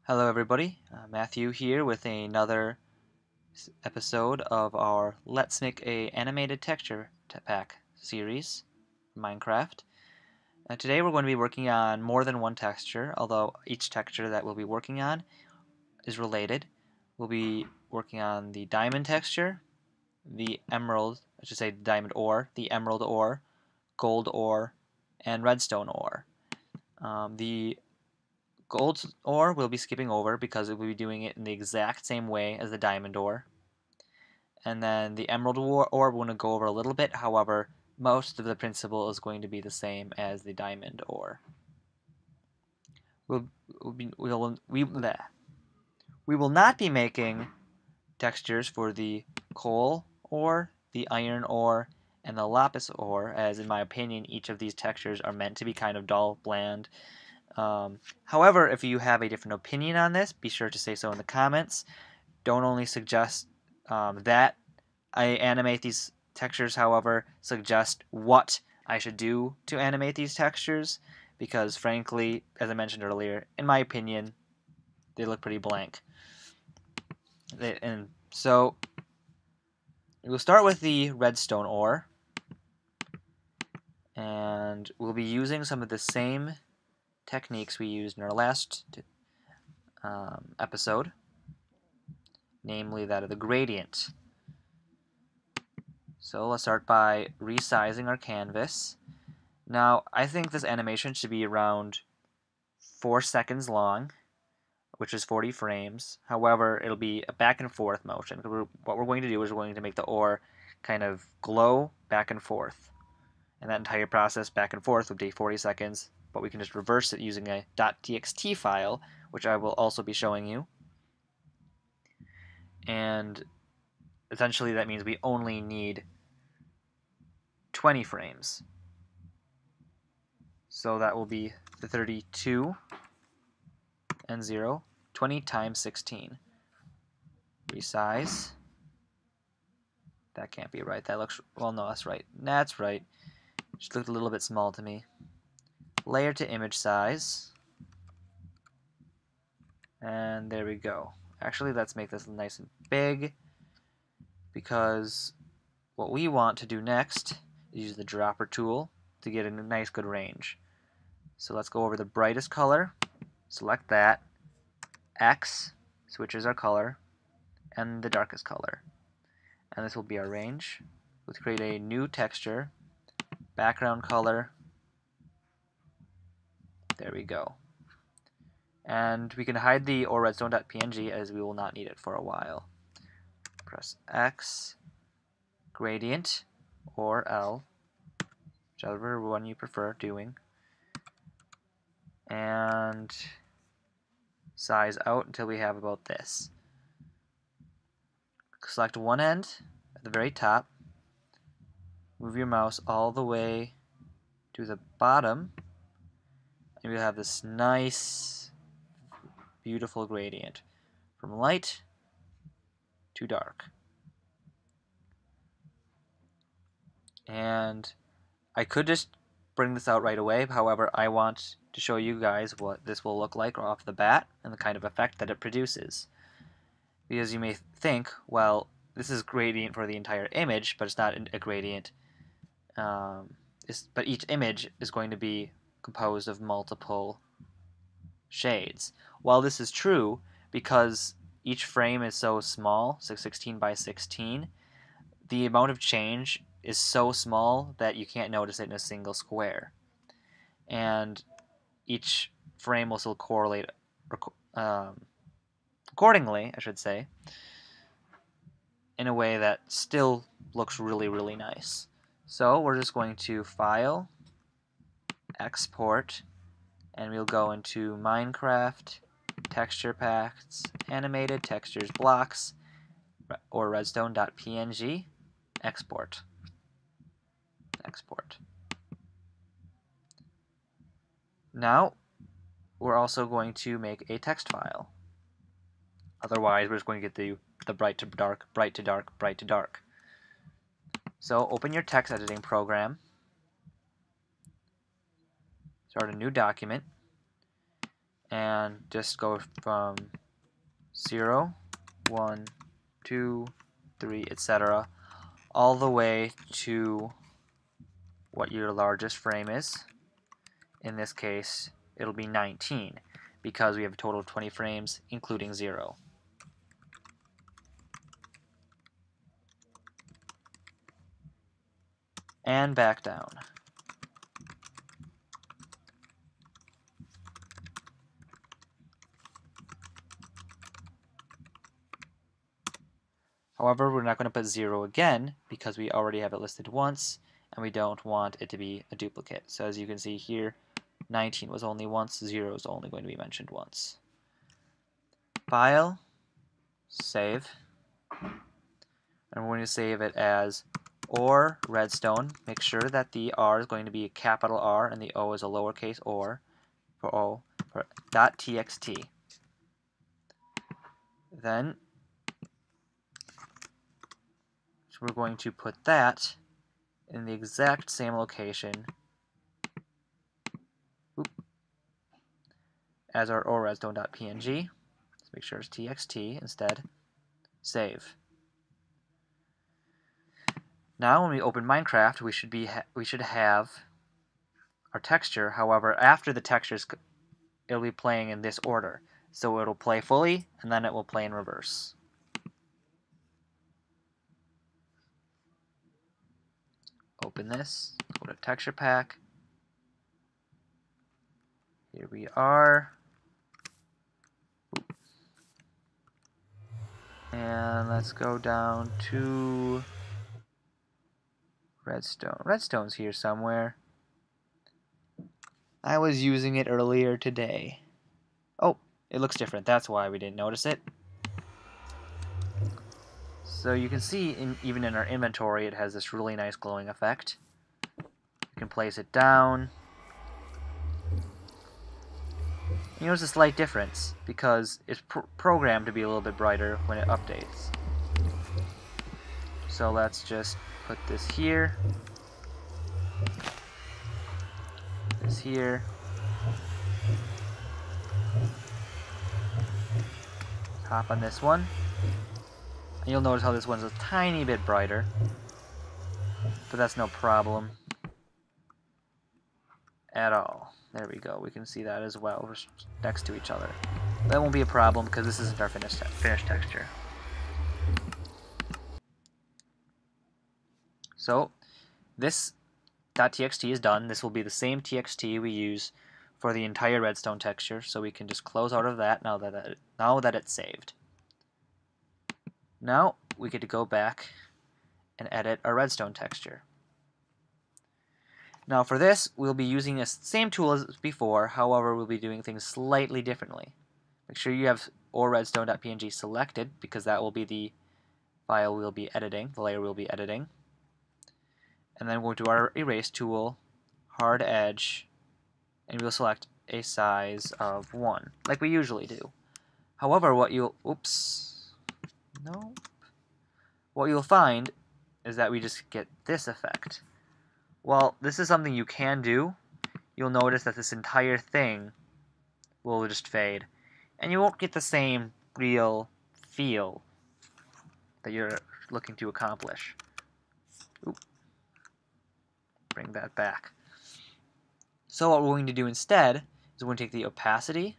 Hello everybody, Matthew here with another episode of our Let's Make a Animated Texture Pack series, Minecraft. Today we're going to be working on more than one texture, although each texture that we'll be working on is related. We'll be working on the diamond texture, the emerald, I should say diamond ore, the emerald ore, gold ore, and redstone ore. The gold ore we'll be skipping over because we'll be doing it in the exact same way as the diamond ore. And then the emerald ore we're going to go over a little bit, however, most of the principle is going to be the same as the diamond ore. We will not be making textures for the coal ore, the iron ore, and the lapis ore, as in my opinion each of these textures are meant to be kind of dull, bland. However, if you have a different opinion on this, be sure to say so in the comments. Don't only suggest that I animate these textures, however, suggest what I should do to animate these textures, because frankly, as I mentioned earlier, in my opinion, they look pretty blank. And so, we'll start with the redstone ore, and we'll be using some of the same techniques we used in our last episode, namely that of the gradient. So let's start by resizing our canvas. Now, I think this animation should be around 4 seconds long, which is 40 frames. However, it'll be a back and forth motion. What we're going to do is we're going to make the ore kind of glow back and forth. And that entire process back and forth would take 40 seconds, but we can just reverse it using a .txt file, which I will also be showing you. And essentially that means we only need 20 frames. So that will be the 32 and 0, 20 times 16. Resize. That can't be right. That looks, well, no, that's right. That's right. Just looked a little bit small to me. Layer to image size. And there we go. Actually, let's make this nice and big, because what we want to do next is use the dropper tool to get a nice good range. So let's go over the brightest color, select that, X switches our color, and the darkest color. And this will be our range. Let's create a new texture, background color, there we go. And we can hide the or redstone.png as we will not need it for a while. Press X, gradient, or L, whichever one you prefer doing, and size out until we have about this. Select one end at the very top, move your mouse all the way to the bottom, and you'll have this nice, beautiful gradient from light to dark. And I could just bring this out right away, however, I want to show you guys what this will look like off the bat and the kind of effect that it produces. Because you may think, well, this is gradient for the entire image, but it's not a gradient. But each image is going to be composed of multiple shades. While this is true, because each frame is so small, so 16 by 16, the amount of change is so small that you can't notice it in a single square. And each frame will still correlate accordingly, I should say, in a way that still looks really, really nice. So we're just going to File, Export, and we'll go into Minecraft, Texture Packs, Animated Textures Blocks, or redstone.png, Export. Export. Now, we're also going to make a text file. Otherwise, we're just going to get the bright to dark, bright to dark, bright to dark. So open your text editing program, start a new document, and just go from 0, 1, 2, 3, etc. all the way to what your largest frame is. In this case, it'll be 19 because we have a total of 20 frames, including 0. And back down. However, we're not going to put 0 again because we already have it listed once and we don't want it to be a duplicate. So as you can see here, 19 was only once, 0 is only going to be mentioned once. File, save, and we're going to save it as or redstone. Make sure that the R is going to be a capital R and the O is a lowercase or for O for .txt. Then we're going to put that in the exact same location as our redstone.png. Let's make sure it's txt instead. Save. Now when we open Minecraft, we should have our texture. However, after the textures, it'll be playing in this order. So it'll play fully, and then it will play in reverse. Open this, go to Texture Pack. Here we are. And let's go down to redstone. Redstone's here somewhere. I was using it earlier today. Oh, it looks different. That's why we didn't notice it. So you can see, even in our inventory, it has this really nice glowing effect. You can place it down. You notice a slight difference because it's programmed to be a little bit brighter when it updates. So let's just put this here. This here. Hop on this one. And you'll notice how this one's a tiny bit brighter. But that's no problem at all. There we go. We can see that as well. We're next to each other. That won't be a problem because this isn't our finished texture. So this .txt is done. This will be the same txt we use for the entire redstone texture, so we can just close out of that now that it's saved. Now we get to go back and edit our redstone texture. Now for this, we'll be using the same tool as before, however we'll be doing things slightly differently. Make sure you have redstone.png selected because that will be the file we'll be editing, the layer we'll be editing. And then we'll do our erase tool, hard edge, and we'll select a size of 1, like we usually do. However, what you'll find is that we just get this effect. Well, this is something you can do. You'll notice that this entire thing will just fade, and you won't get the same real feel that you're looking to accomplish. Bring that back. So what we're going to do instead is we're going to take the opacity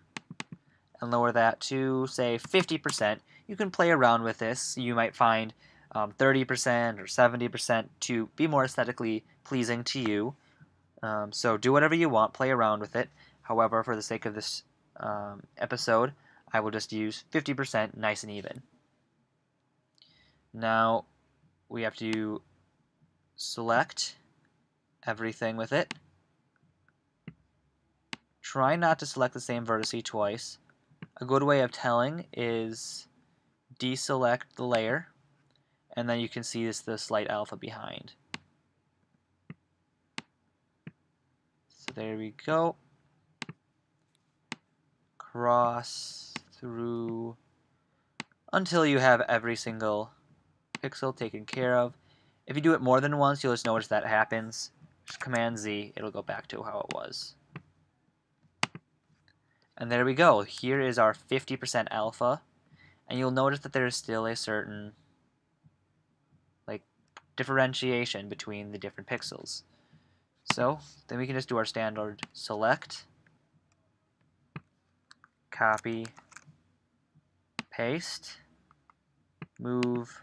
and lower that to, say, 50%. You can play around with this. You might find 30% or 70% to be more aesthetically pleasing to you. So do whatever you want, play around with it. However, for the sake of this episode, I will just use 50% nice and even. Now we have to select everything with it. Try not to select the same vertice twice. A good way of telling is deselect the layer, and then you can see the slight alpha behind. So there we go. Cross through until you have every single pixel taken care of. If you do it more than once, you'll just notice that happens. Just Command Z, it'll go back to how it was. And there we go. Here is our 50% alpha. And you'll notice that there is still a certain differentiation between the different pixels. So then we can just do our standard select, copy, paste, move,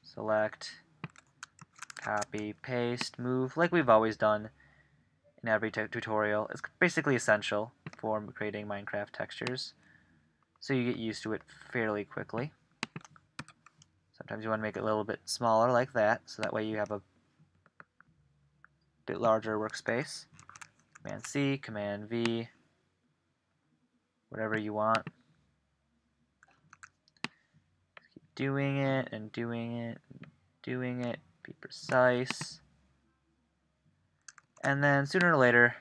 select, copy, paste, move, like we've always done in every tutorial. It's basically essential for creating Minecraft textures, so you get used to it fairly quickly. Sometimes you want to make it a little bit smaller like that, so that way you have a bit larger workspace. Command C, Command V, whatever you want. Keep doing it and doing it and doing it. Be precise. And then sooner or later,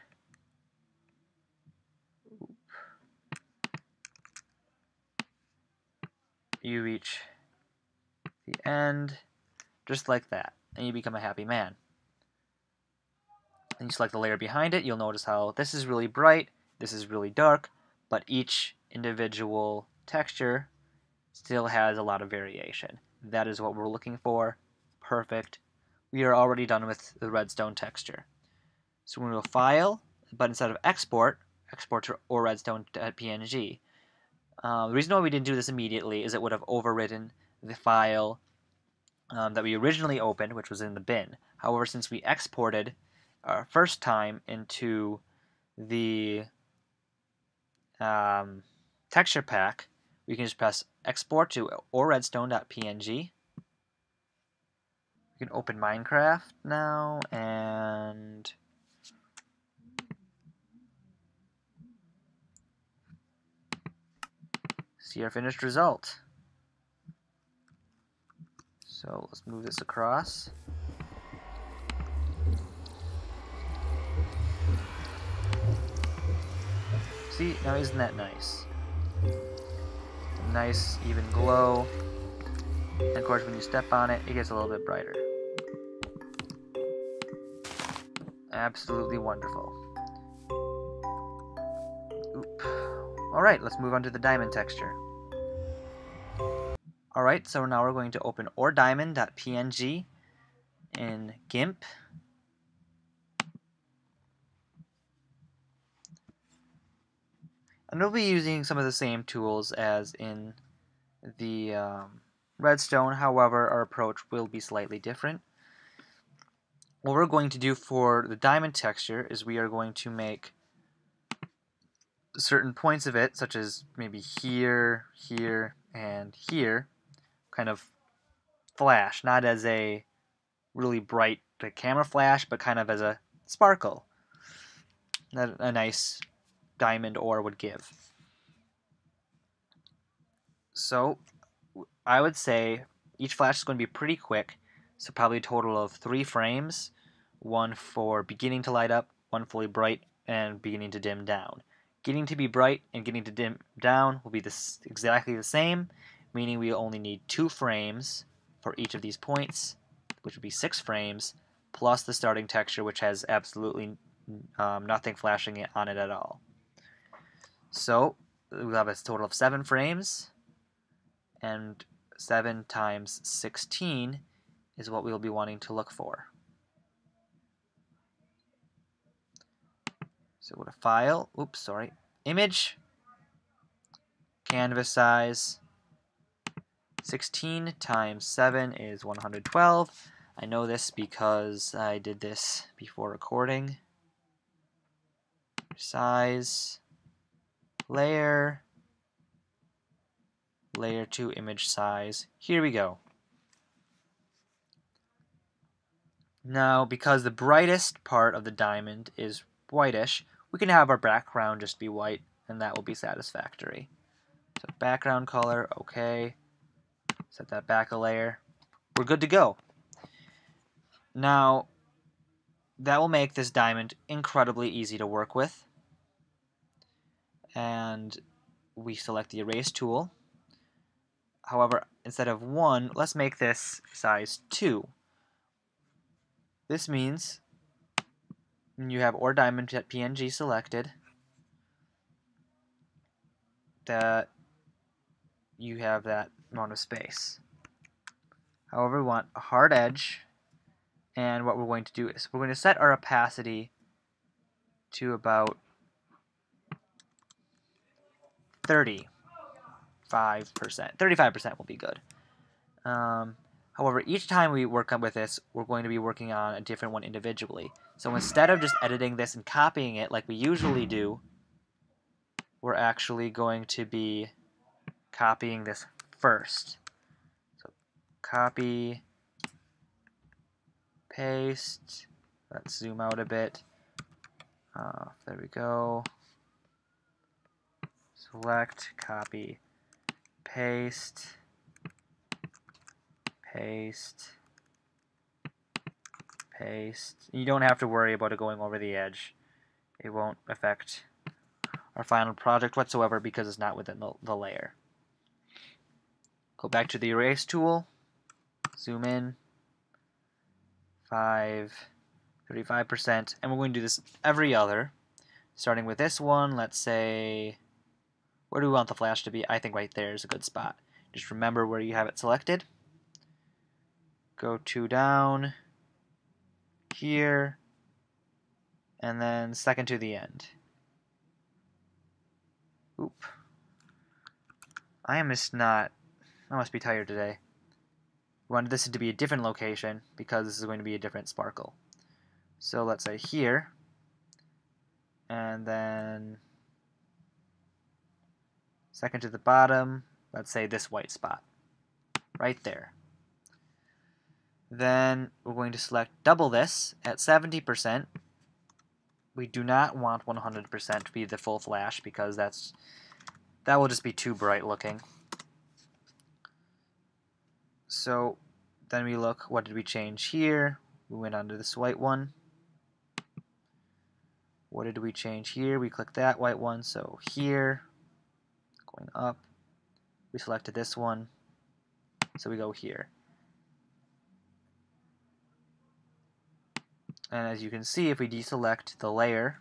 you reach the end, just like that, and you become a happy man. And you select the layer behind it, you'll notice how this is really bright, this is really dark, but each individual texture still has a lot of variation. That is what we're looking for. Perfect. We are already done with the redstone texture. So we're going to File, but instead of export, export to or redstone.png. The reason why we didn't do this immediately is it would have overwritten the file that we originally opened, which was in the bin. However, since we exported our first time into the texture pack, we can just press export to or redstone.png. We can open Minecraft now and see our finished result. So let's move this across. See, now isn't that nice? A nice even glow. And of course when you step on it, it gets a little bit brighter. Absolutely wonderful. Oop. Alright, let's move on to the diamond texture. Alright, so now we're going to open ordiamond.png in GIMP. And we'll be using some of the same tools as in the redstone, however our approach will be slightly different. What we're going to do for the diamond texture is we are going to make certain points of it, such as maybe here, here, and here, kind of flash, not as a really bright camera flash, but kind of as a sparkle that a nice diamond ore would give. So I would say each flash is going to be pretty quick, so probably a total of 3 frames, one for beginning to light up, one fully bright, and beginning to dim down. Getting to be bright and getting to dim down will be exactly the same, meaning we only need 2 frames for each of these points, which would be 6 frames, plus the starting texture, which has absolutely nothing flashing on it at all. So we'll have a total of 7 frames, and 7 times 16 is what we'll be wanting to look for. So go to File, Image, Canvas size, 16 times 7 is 112. I know this because I did this before recording. Size, layer, layer to image size. Here we go. Now, because the brightest part of the diamond is whitish, we can have our background just be white, and that will be satisfactory. So background color, okay. Set that back a layer. We're good to go. Now, that will make this diamond incredibly easy to work with. And we select the erase tool. However, instead of 1, let's make this size 2. This means when you have ordiamond.png selected, that you have that amount of space. However, we want a hard edge, and what we're going to do is we're going to set our opacity to about 35%. 35% will be good. However, each time we work with this, we're going to be working on a different one individually. So instead of just editing this and copying it like we usually do, we're actually going to be copying this first. So copy, paste. Let's zoom out a bit. There we go. Select, copy, paste, paste, paste. You don't have to worry about it going over the edge. It won't affect our final project whatsoever because it's not within the layer. Go back to the erase tool, zoom in, 35%, and we're going to do this every other. Starting with this one, let's say, where do we want the flash to be? I think right there is a good spot. Just remember where you have it selected. Go 2 down, here, and then second to the end. Oop. I must be tired today. We wanted this to be a different location because this is going to be a different sparkle. So let's say here, and then second to the bottom, let's say this white spot, right there. Then we're going to select double this at 70%. We do not want 100% to be the full flash because that will just be too bright looking. So then we look, what did we change here? We went onto this white one. What did we change here? We clicked that white one, so here, going up, we selected this one, so we go here. And as you can see, if we deselect the layer,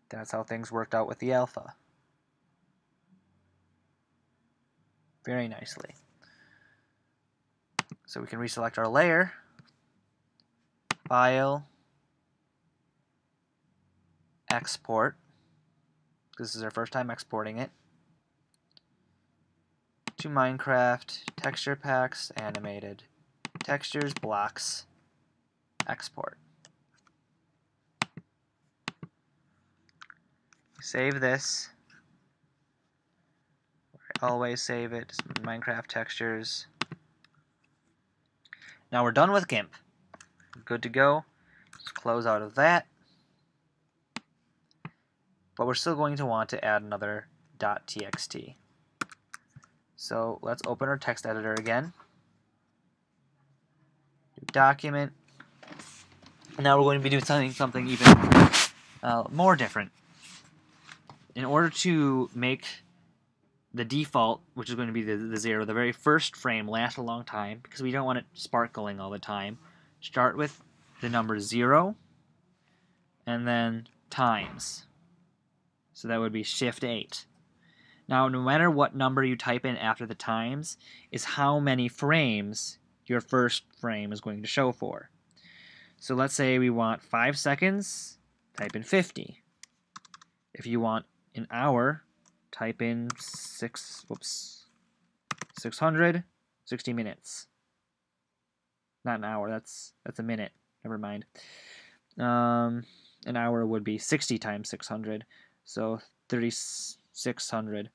that's how things worked out with the alpha. Very nicely. So we can reselect our layer, File, Export. This is our first time exporting it. To Minecraft, Texture Packs, Animated, Textures, Blocks, Export. Save this. I always save it. Minecraft Textures. Now we're done with GIMP. Good to go. Just close out of that. But we're still going to want to add another .txt. So let's open our text editor again. New document. And now we're going to be doing something even more different. In order to make the default, which is going to be the 0, the very first frame, last a long time, because we don't want it sparkling all the time, start with the number 0 and then times. So that would be Shift 8. Now, no matter what number you type in after the times is how many frames your first frame is going to show for. So let's say we want 5 seconds, type in 50. If you want an hour, type in 600, 60 minutes. Not an hour, that's a minute. Never mind. An hour would be 60 times 600, so 3,600.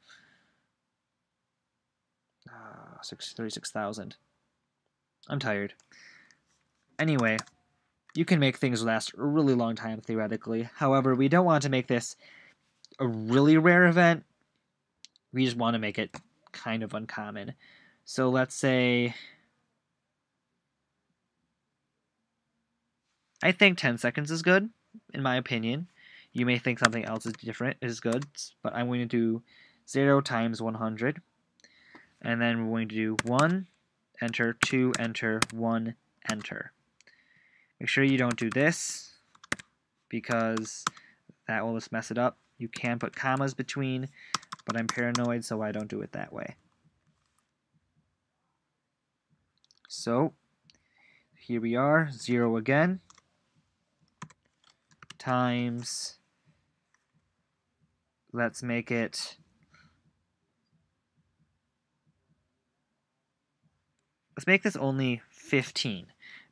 36,000. I'm tired. Anyway, you can make things last a really long time theoretically. However, we don't want to make this a really rare event. We just want to make it kind of uncommon. So let's say, I think 10 seconds is good, in my opinion. You may think something else is good, but I'm going to do 0 times 100. And then we're going to do 1, enter, 2, enter, 1, enter. Make sure you don't do this, because that will just mess it up. You can put commas between, but I'm paranoid, so I don't do it that way. So here we are, 0 again, times, let's make it, let's make this only 15,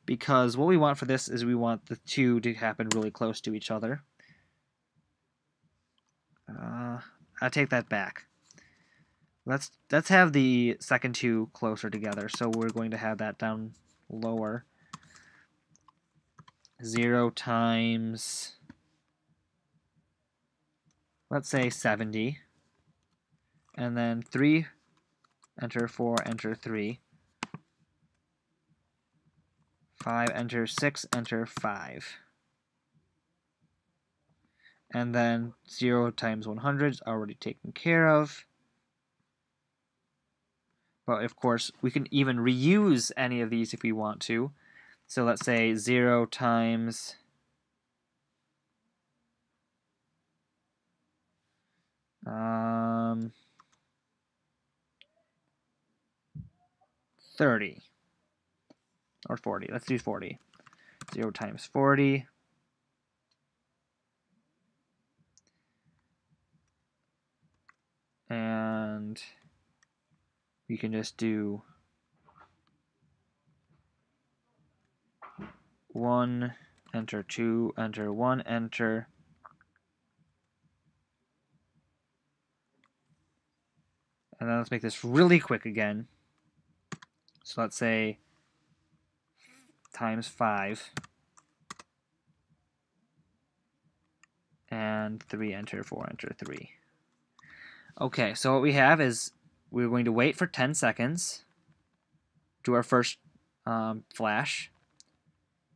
because what we want for this is we want the two to happen really close to each other. I take that back. Let's have the second two closer together, so we're going to have that down lower. 0 times, let's say 70, and then 3, enter 4, enter 3, 5, enter 6, enter 5. And then 0 times 100 is already taken care of. But of course, we can even reuse any of these if we want to. So let's say 0 times 30 or 40. Let's do 40. 0 times 40. And we can just do 1, enter 2, enter 1, enter. And then let's make this really quick again. So let's say times 5. And 3, enter 4, enter 3. Okay, so what we have is we're going to wait for 10 seconds. Do our first flash.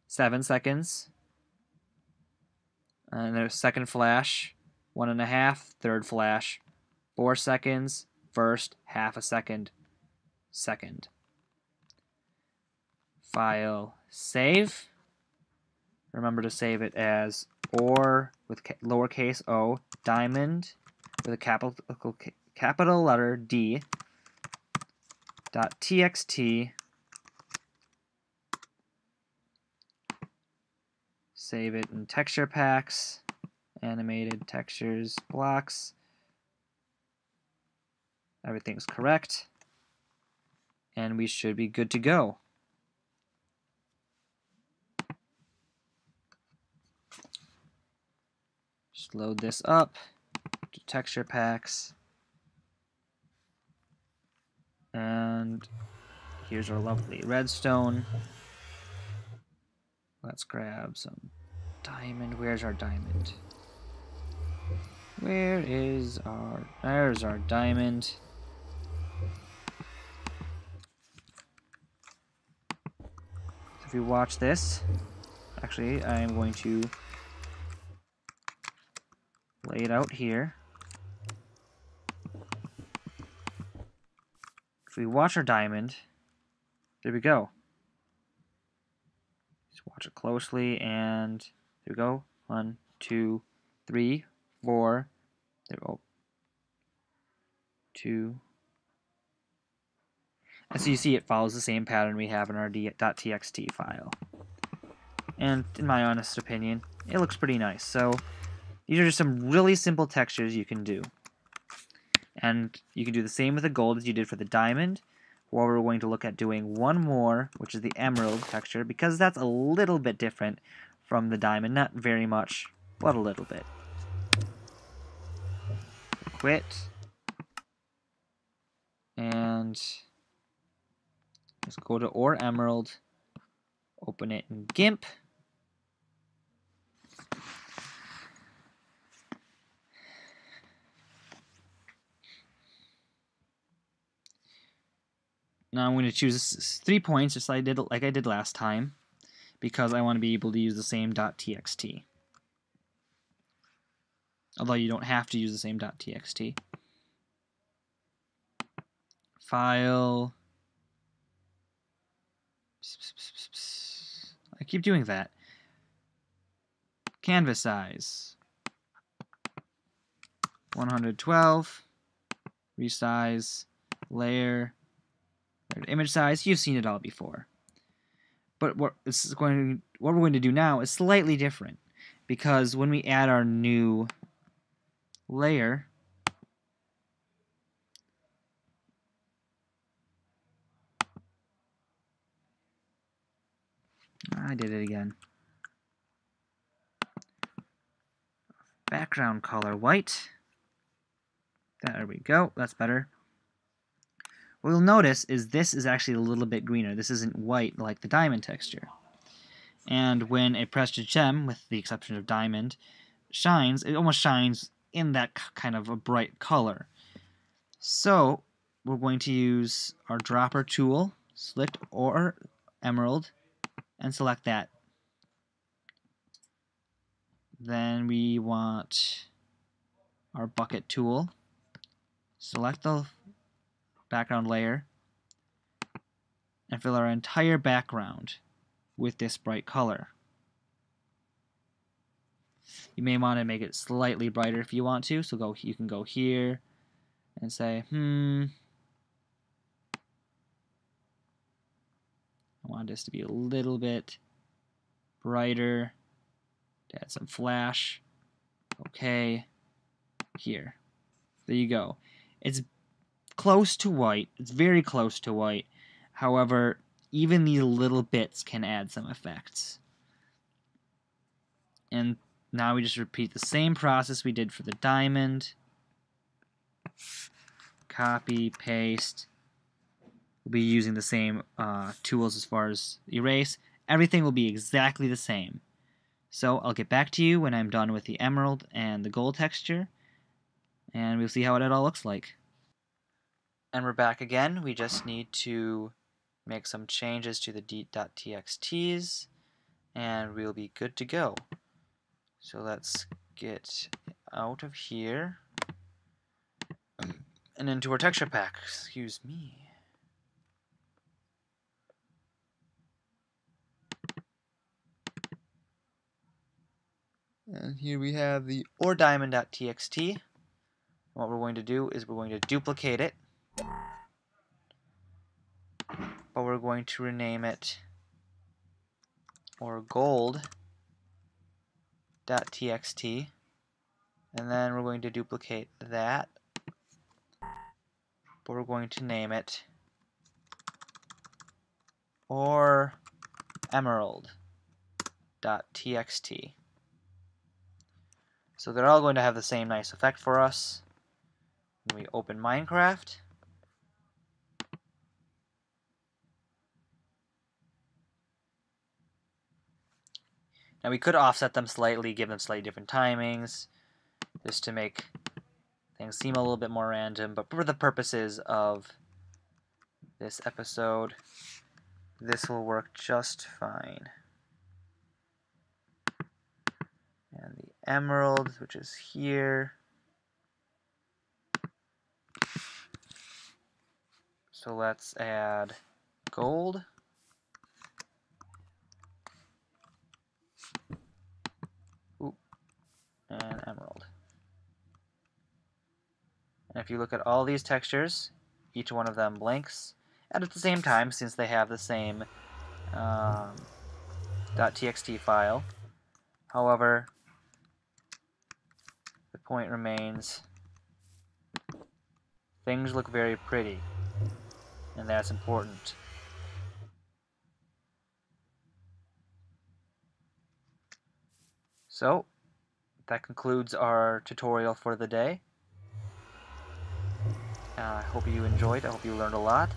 7 seconds. And then a second flash. 1.5. Third flash. 4 seconds. First. Half a second. Second. File. Save. Remember to save it as or with lowercase o, diamond with a capital letter D, .txt. Save it in texture packs, animated textures, blocks. Everything's correct. And we should be good to go. Just load this up to texture packs. And here's our lovely redstone. Let's grab some diamond. Where's our diamond? Where is our... There's our diamond. So if you watch this, actually, I am going to lay it out here. If we watch our diamond, there we go. Just watch it closely, and there we go. 1, 2, 3, 4. There we go. 2. And so you see it follows the same pattern we have in our .txt file. And in my honest opinion, it looks pretty nice. So these are just some really simple textures you can do. And you can do the same with the gold as you did for the diamond. Well, we're going to look at doing one more, which is the emerald texture, because that's a little bit different from the diamond. Not very much, but a little bit. Quit. And let's go to or emerald. Open it in GIMP. Now I'm going to choose 3 points, just like I did last time, because I want to be able to use the same .txt. Although you don't have to use the same .txt. File. I keep doing that. Canvas size. 112, resize, layer, image size. You've seen it all before. But what we're going to do now is slightly different, because when we add our new layer, I did it again. Background color white. There we go. That's better. What you'll notice is this is actually a little bit greener. This isn't white like the diamond texture. And when a precious gem, with the exception of diamond, shines, it almost shines in that kind of a bright color. So we're going to use our dropper tool, select or emerald, and select that. Then we want our bucket tool, select the background layer, and fill our entire background with this bright color. You may want to make it slightly brighter if you want to, so you can go here and say, I want this to be a little bit brighter, to add some flash. Okay, here. There you go. It's close to white. It's very close to white. However, even these little bits can add some effects. And now we just repeat the same process we did for the diamond. Copy, paste. We'll be using the same tools as far as erase. Everything will be exactly the same. So I'll get back to you when I'm done with the emerald and the gold texture, and we'll see how it all looks like. And we're back again. We just need to make some changes to the .txt's, and we'll be good to go. So let's get out of here and into our texture pack. Excuse me. And here we have the OrDiamond.txt. What we're going to do is we're going to duplicate it, but we're going to rename it OrGold.txt, and then we're going to duplicate that, but we're going to name it OrEmerald.txt. So they're all going to have the same nice effect for us. When we open Minecraft, now we could offset them slightly, give them slightly different timings, just to make things seem a little bit more random, but for the purposes of this episode, this will work just fine. And the emerald, which is here. So let's add gold. And emerald. And if you look at all these textures, each one of them blinks. And at the same time, since they have the same .txt file. However, the point remains, things look very pretty, and that's important. So, that concludes our tutorial for the day. I hope you enjoyed. I hope you learned a lot.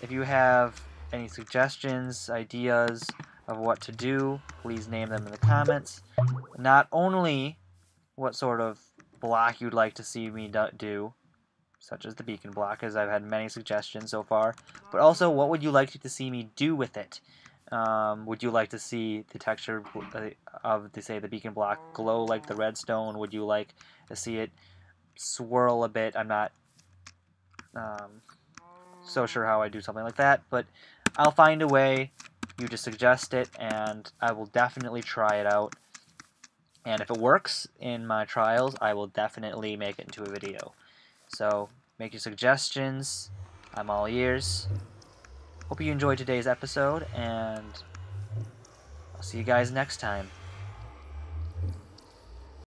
If you have any suggestions, ideas of what to do, please name them in the comments. Not only what sort of block you'd like to see me do, such as the beacon block, as I've had many suggestions so far, but also what would you like to see me do with it? Would you like to see the texture of, say, the beacon block glow like the redstone? Would you like to see it swirl a bit? I'm not so sure how I do something like that, but I'll find a way. You just suggest it, and I will definitely try it out And if it works in my trials, I will definitely make it into a video. So make your suggestions. I'm all ears. Hope you enjoyed today's episode, and I'll see you guys next time.